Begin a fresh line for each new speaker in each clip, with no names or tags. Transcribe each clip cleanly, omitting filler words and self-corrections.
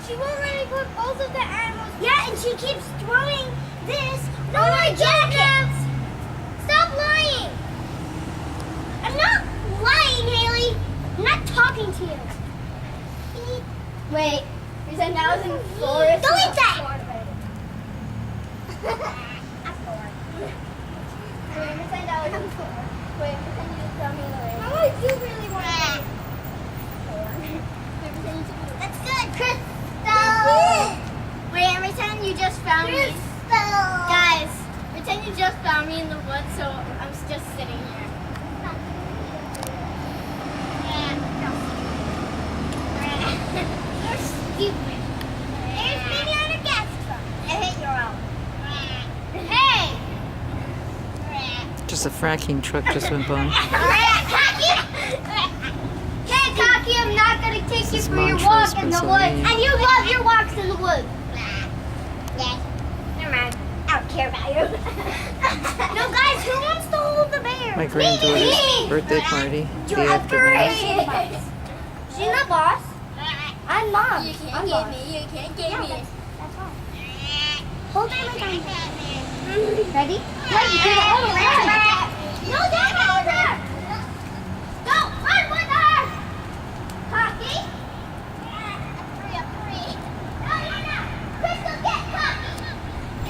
She won't let me put both of the animals. Yeah, and she keeps throwing this on my jackets. Stop lying. I'm not lying, Haley. I'm not talking to you.
Wait, you said that was in Florida?
Don't eat that.
Wait, pretend that was in Florida. Wait, pretend you just got me in the rain.
Oh, I do really want to.
That's good. Crystal! Wait, and pretend you just found me. Guys, pretend you just found me in the woods, so I'm just sitting here.
You're stupid. There's maybe on a gas truck.
I hate your own.
Hey!
Just a fracking truck just went by.
Cocky! Hey, Cocky, I'm not going to take you
This is
for your
Montrose,
walk in the woods.
Pennsylvania.
And you love your walks in the woods.
Yes. Never mind. I don't care about you.
No, guys, who wants to hold the bear?
My granddaughter's birthday party the afternoon.
She's not boss. I'm mom.
You
I'm
can't
boss.
get me. You can't get
Yeah,
me.
that's fine. Hold it like I'm ready? Wait, you did it all the way. No, Dad, hold her. Don't run with her. Cocky.
Hurry up, hurry.
No, you're not. Crystal, get Cocky.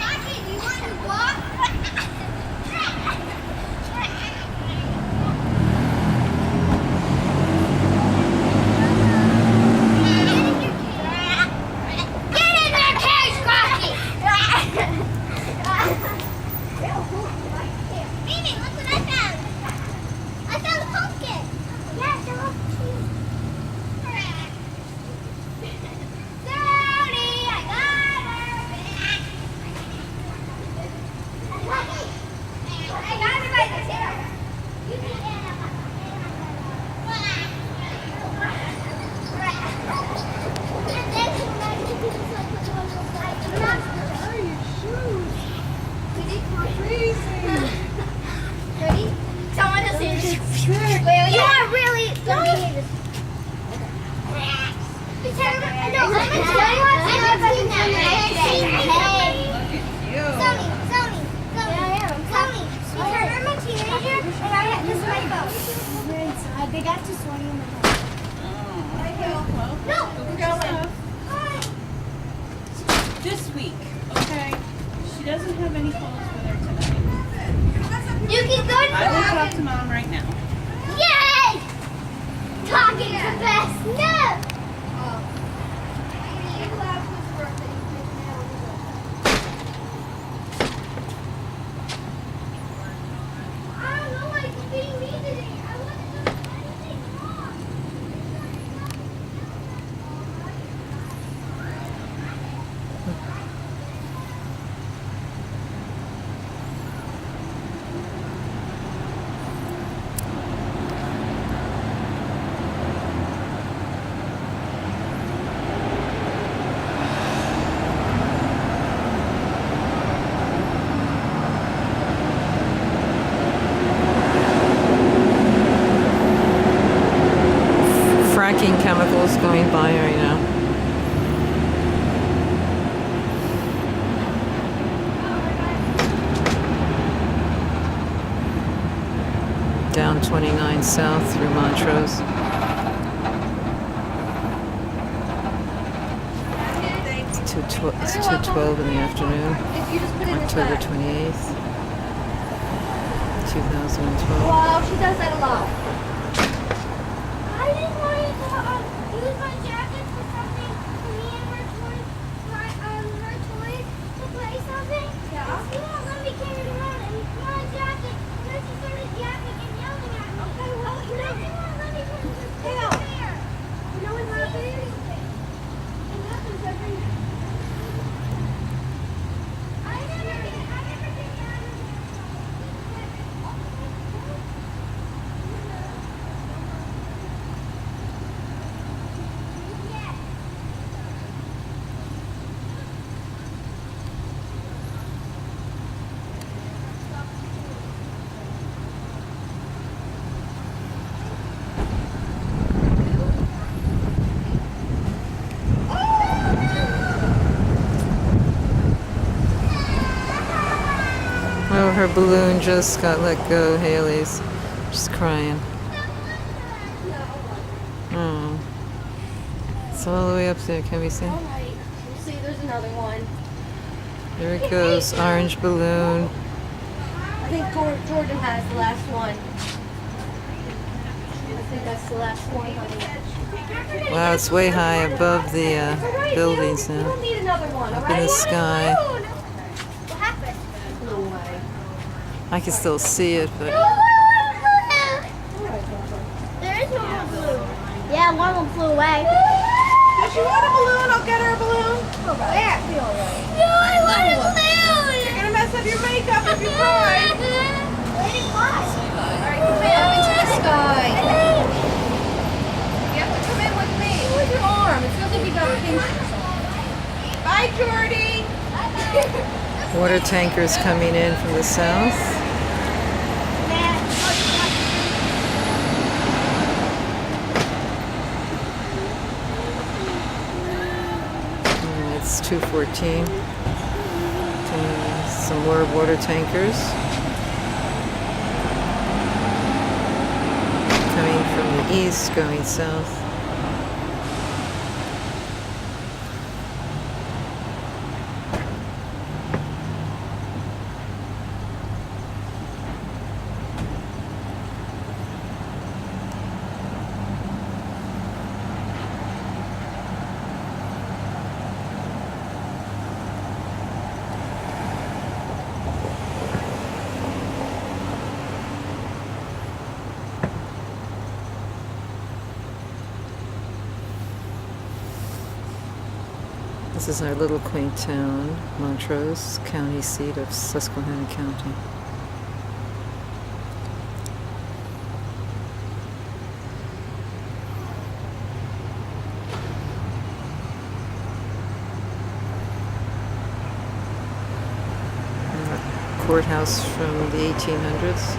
Cocky, do you want to walk? Get in your cage, Cocky. Mimi, look what I found. I found a pumpkin. Yeah, they're all cute. Sorry, I got her. I got her by the tail. You can get her.
Ready? Someone has seen this.
You are really. No, I'm gonna tell you what's I'm a teenager, and this is my phone.
We're inside. They got to Sony in the house.
No.
This week, okay? She doesn't have any clothes with her tonight.
You can go to
I will talk to Mom right now.
Yay! Talking the best. No. I don't know why it's being mean today. I wasn't doing anything wrong.
Fracking chemicals going by right now. Down 29 south through Montrose. It's 2:12 in the afternoon, October 28th, 2012.
Wow, she does that a lot.
I didn't want you to use my jacket for something for me and her toys, her toys to play something. Yeah. She won't let me carry it around and my jacket. And then she started yapping and yelling at me. Okay, well, you know, she won't let me put it there. You know what happened? It happens every night. I never get out of
her balloon just got let go, Haley's. She's crying. Oh. It's all the way up there, can we see?
All right. We'll see. There's another one.
There it goes, orange balloon.
I think Jordan has the last one. I think that's the last one, honey.
Wow, it's way high above the buildings
We
now.
don't need another one, all
Up in the
right?
sky.
What happened? No way.
I can still see it, but
There is no more blue. Yeah, one of them flew away.
Does she want a balloon? I'll get her a balloon.
There, be all right.
No, I want a balloon.
You're gonna mess up your makeup if you cry.
Lady fly. All right, come in up into the sky. You have to come in with me. With your arm. It feels like you got pinched or something.
Bye, Jordy.
water tankers coming in from the south. It's 2:14. Some more water tankers coming from the east, going south. This is our little quaint town, Montrose, county seat of Susquehanna County. Courthouse from the 1800s.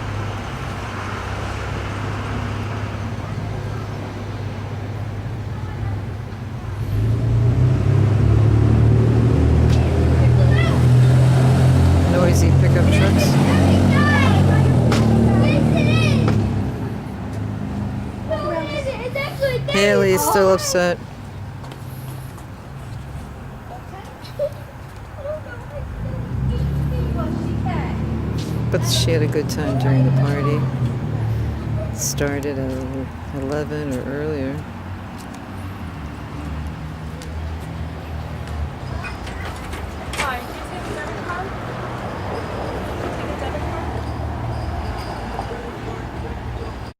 Noisy pickup trucks. Haley's still upset. But she had a good time during the party. It started at 11 or earlier.